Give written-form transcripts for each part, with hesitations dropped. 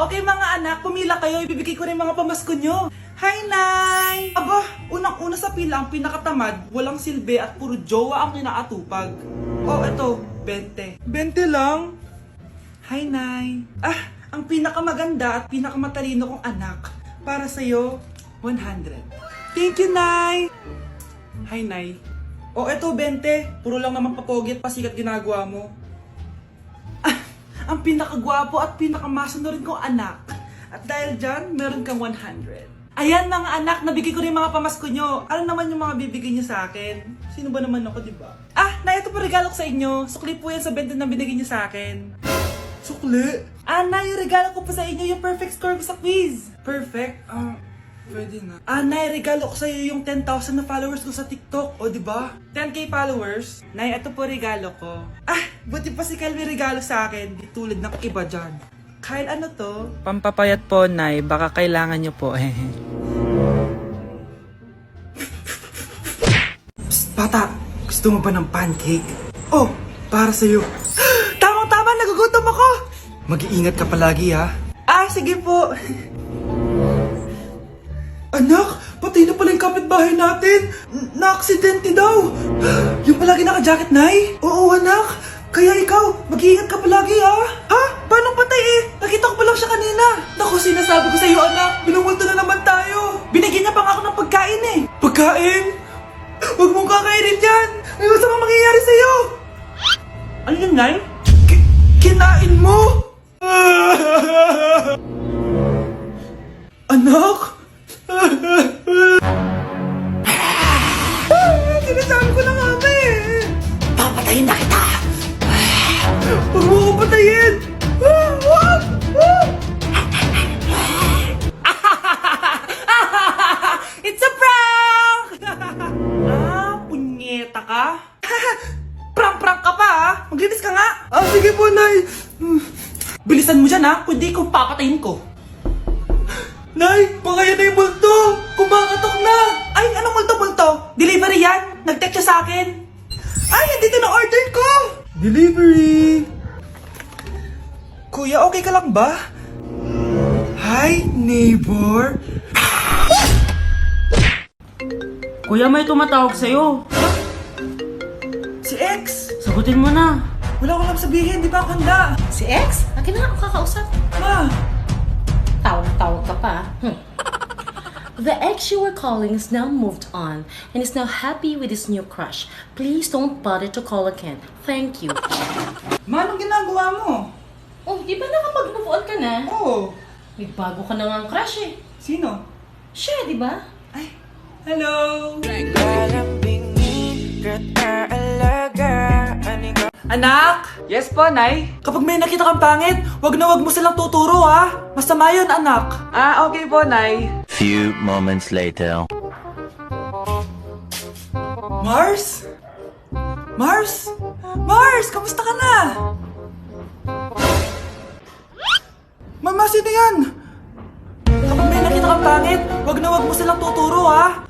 Okay mga anak, pumila kayo. Ibibigay ko rin mga pamasko nyo. Hi, Nay! Aba, unang-una sa pila ang pinakatamad, walang silbi at puro jowa ang kinaatupag. Oh, eto, 20. 20 lang? Hi, Nay! Ah, ang pinakamaganda at pinakamatalino kong anak, para sa'yo, 100. Thank you, Nay! Hi, Nay. Oh, eto, 20. Puro lang naman papogi at pasikat ginagawa mo. Ah, ang pinakagwapo at pinakamasano rin kong anak. At dahil dyan, meron kang 100. Ayan mga anak, nabigay ko rin mga pamasko nyo. Ano naman yung mga bibigay nyo sa akin? Sino ba naman ako, di ba? Ah, na ito po regalo ko sa inyo. Sukli po yan sa 20 na binigay nyo sa akin. Sukli? Ah, na yung regalo ko po sa inyo, yung perfect score ko sa quiz. Perfect? Pwede na. Ah, Nay, regalo ko sa'yo yung 10,000 na followers ko sa TikTok. O, di ba? 10k followers. Nay, ito po regalo ko. Ah, buti pa si Kyle may regalo sa akin. Di tulad ng iba dyan. Kyle, ano to? Pampapayat po, Nay. Baka kailangan nyo po. Psst, bata. Gusto mo ba ng pancake? Oh, para sa'yo. Tamang-tama, nagugutom ako. Mag-iingat ka palagi, ha? Ah, sige po. Anak, patay na pala yung kapitbahay natin. Na-aksidente daw. Yung palagi naka-jacket, Nay? Oo, anak. Kaya ikaw, mag-iingat ka palagi, ha? Ha? Paano patay eh? Nakita ko pa lang siya kanina. Naku, sinasabi ko sa iyo, anak. Binumulto na naman tayo. Binigyan niya pa nga ako ng pagkain eh. Pagkain? Huwag mong kakainin yan. May masamang mangyayari sa iyo. Ano yun, Nay? Kinain mo? Anak? Sinasabi ko na nga ba eh. Papatayin na kita. Huwag mo ko patayin. It's a prank! Ah, punyeta ka? Prank-prank ka pa ha? Maglinis ka nga. Ah, sige po, Nay. Bilisan mo dyan ha, kundi kung papatayin ko. Nay, baka yan na yung multo! Kumakatok na! Ay, anong multo-multo? Delivery yan! Nag-text siya sa akin! Ay, nandito na order ko! Delivery! Kuya, okay ka lang ba? Hi, neighbor! Kuya, may tumatawag sa'yo. Si X! Sagutin mo na. Wala ko lang sabihin, di ba ako handa? Si X? Akin na ako kakausap. Ma! Tawag-tawag ka pa. The ex you were calling is now moved on and is now happy with his new crush. Please don't bother to call again. Thank you. Ma, anong ginagawa mo? Oh, di ba nakapag-move on ka na? Oo. May bago ka na nga ang crush eh. Sino? Siya, di ba? Ay, hello! Anak! Yes po, Nay? Kapag may nakita kang pangit, wag na wag mo silang tuturo, ha? Masama yun, anak. Ah, okay po, Nay. Few moments later. Mars? Mars? Mars, kamusta ka na? Mama, sino yan? Kapag may nakita kang pangit, wag na wag mo silang tuturo, ha?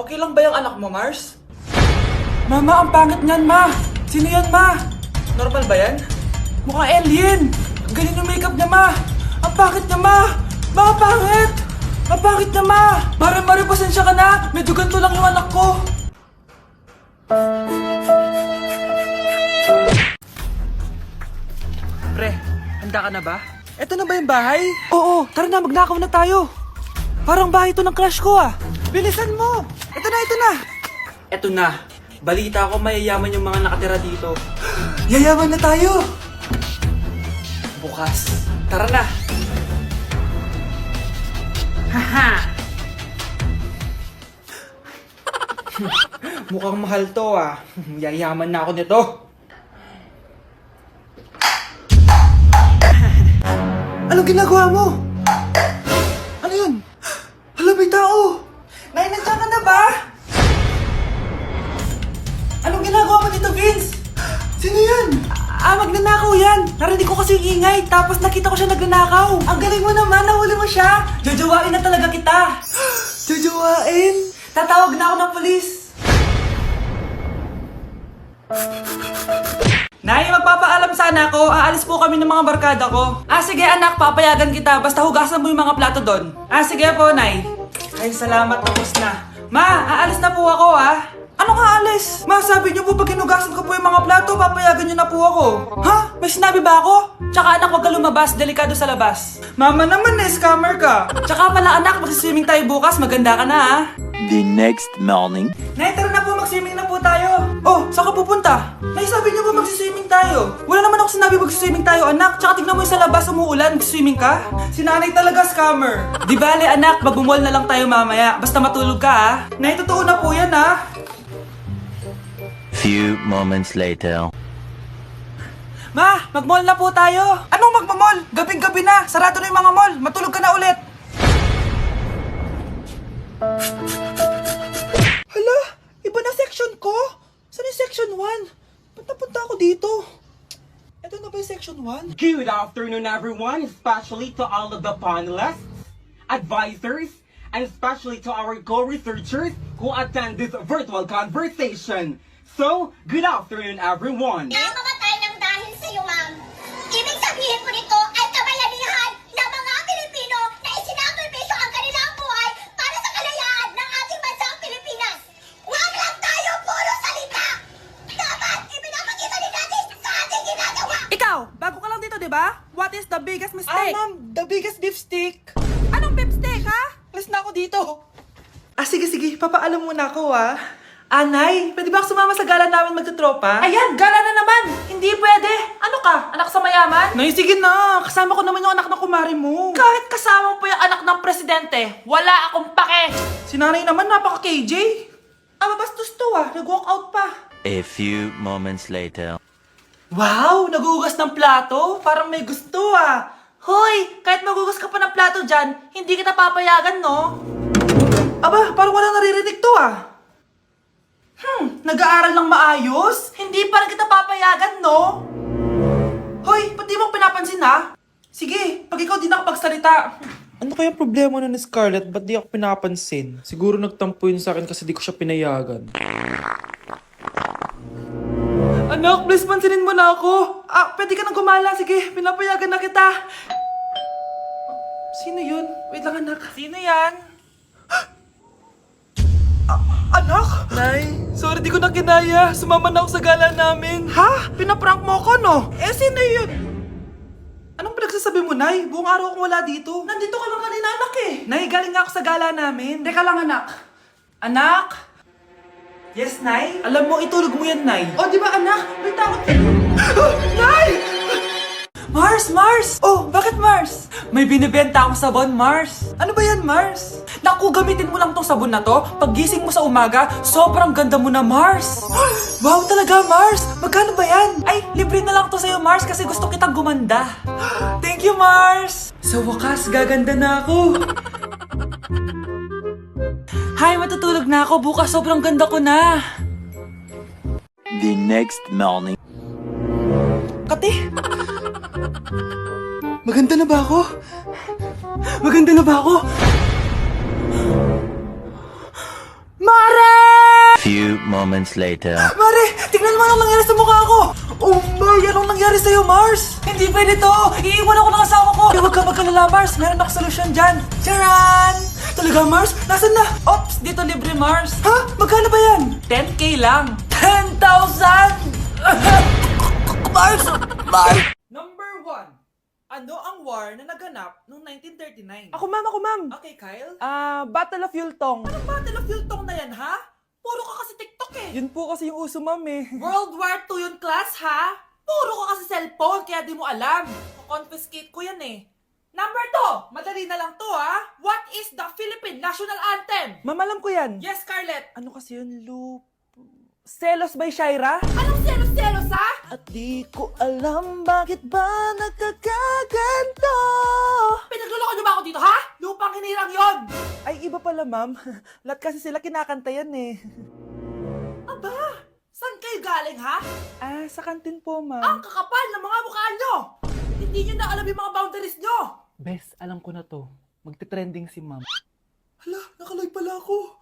Okay lang ba yung anak mo, Mars? Mama, ang pangit niyan, Ma. Sino yan, Ma? Normal ba yan? Mukhang alien. Ang galing yung makeup niya, Ma. Ang pangit niya, Ma. Ma, ang pangit. Ang pangit niya, Ma. Mare, pasensya ka na. Medyo ganito lang yung anak ko. Pre, handa ka na ba? Eto na ba yung bahay? Oo, tara na, magnakaw na tayo. Parang bahay to ng crush ko ah. Bilisan mo. Ito na, ito na. Eto na. Balita ko mayayaman yung mga nakatira dito. Yayaman na tayo. Bukas. Tara na. Haha. Mukhang mahal to ah. Yayaman na ako nito. Anong ginagawa mo? Ano yun? Hala, may tao! Nay, nandiyan ka na ba? Anong ginagawa mo dito, Vince? Sino yan? Magnanakaw yan! Narinig ko kasi yung ingay, tapos nakita ko siya nagnanakaw. Ang galing mo naman, nahuli mo siya! Jojowain na talaga kita! Jojowain? Tatawag na ako ng polis! Nay, magpapaalam sana ako. Aalis po kami ng mga barkada ko. Sige anak, papayagan kita. Basta hugasan mo yung mga plato doon. Sige po, Nay. Ay, salamat. Tapos na. Ma, aalis na po ako, Ano nga alis? Ma, sabi niyo po pag hinugasan ko po yung mga plato, papayagan niyo na po ako. Ha? May sinabi ba ako? Tsaka anak, wag ka lumabas. Delikado sa labas. Mama naman, scammer ka. Tsaka pala anak, magsiswimming tayo bukas. Maganda ka na, The next morning. Nay, tara na po, mag-swimming na po tayo. Oh, saan ka pupunta? Nay, sabi niyo po mag-swimming tayo. Wala naman ako sinabi mag-swimming tayo, anak. Tsaka tignan mo yung sa labas, umuulan, mag-swimming ka. Si nanay talaga scammer. Di bale, anak, mag-mall na lang tayo mamaya. Basta matulog ka, Nay, totoo na po yan, Few moments later. Ma, mag-mall na po tayo. Anong mag-mall? Gabing-gabi na. Sarado na yung mga mall. Matulog ka na ulit. Hala, iba na section ko. Saan yung section 1? Punta-punta ako dito. Ito na ba yung section 1? Good afternoon, everyone, especially to all of the panelists, advisors, and especially to our co-researchers who attend this virtual conversation. So, good afternoon, everyone. Namamatay ng dahil sa iyo, ma'am. Ibig sabihin po nito ay kabayanihan ng mga Pilipino na isinakripisyo ang kanilang buhay para sa kalayaan ng ating bansang Pilipinas. Huwag lang tayo puro salita! Dapat ipinapakita din natin sa ating ginagawa! Ikaw, bago ka lang dito, di ba? What is the biggest mistake? Ma'am, the biggest beef stick. Anong beef stick, ha? Alis na ako dito. Sige, papaalam muna ako, Nay, pwede ba ako sumama sa gala namin magtutropa? Ayan, gala na naman! Hindi pwede! Ano ka? Anak sa mayaman? Nay, sige na! Kasama ko naman yung anak ng kumari mo. Kahit kasama mo pa yung anak ng presidente, wala akong pake! Si nanay naman, napaka-KJ. Mabastos to, nag-walk out pa. A few moments later. Wow! Nagugas ng plato? Parang may gusto, Hoy! Kahit magugas ka pa ng plato dyan, hindi kita papayagan, no? Aba, parang walang naririnig to, Nag-aaral ng maayos? Hindi pa rin kita papayagan, no? Hoy, ba't di mo pinapansin, Sige, pag ikaw di nakapagsalita. Ano kaya problema na ni Scarlett? Ba't di ako pinapansin? Siguro nagtampo yun sa akin kasi di ko siya pinayagan. Anak, please pansinin mo na ako. Pwede ka nang gumala. Sige, pinapayagan na kita. Sino yun? Wait lang, anak. Sino yan? Anak? Nay, sorry di ko na kinaya. Sumama na ako sa gala namin. Ha? Pinaprank mo ako, no? Sino yun? Anong pinagsasabi mo, Nay? Buong araw akong wala dito. Nandito ka lang kanina, anak Nay, galing nga ako sa gala namin. Teka lang, anak. Anak? Yes, Nay? Alam mo, itulog mo yan, Nay. Oh, di ba, anak? May takot ka. Nay! Mars! Oh, bakit Mars? May binibenta akong sabon, Mars. Ano ba yan, Mars? Naku, gamitin mo lang tong sabon na to. Pag gising mo sa umaga, sobrang ganda mo na, Mars. Wow, talaga, Mars. Magkano ba yan? Ay, libre na lang to sa'yo, Mars, kasi gusto kitang gumanda. Thank you, Mars. Sa wakas, gaganda na ako. Hay, matutulog na ako. Bukas, sobrang ganda ko na. The next morning. Kati! Maganda na ba ako? Maganda na ba ako? Mare! Few moments later. Mare! Tingnan mo anong nangyari sa mukha ko! Oh my! Anong nangyari sa'yo, Mars? Hindi pwede to! Iiwan ako ng asawa ko! Huwag ka magkalala, Mars! Meron ako solusyon dyan! Charan! Talaga, Mars? Nasaan na? Ops! Dito libre, Mars! Ha? Magkano ba yan? 10K lang! 10,000! Mars! Number 1. Ano ang war na naganap noong 1939? Ako, ma'am. Okay, Kyle? Battle of Yultong. Anong Battle of Yultong na yan, ha? Puro ka kasi TikTok Yun po kasi yung uso, ma'am World War II yun, class, ha? Puro ka kasi cellphone, kaya di mo alam. Confiscate ko yan Number 2, madali na lang to, ha? What is the Philippine National Anthem? Ma'am, alam ko yan. Yes, Scarlett. Ano kasi yun, Selos by Shaira? Anong selos-selos, ha? At di ko alam bakit ba nagkakaganto. Pinagluloko niyo ba ako dito, ha? Lupang hinirang yon. Ay, iba pala, ma'am. Lahat kasi sila kinakanta yan Aba, saan kayo galing, ha? Sa kantin po, Ang ma'am. kakapal ng mga mukha nyo! Hindi nyo na alam yung mga boundaries nyo! Bes, alam ko na to. Magte-trending si ma'am. Hala, nakaloy pala ako.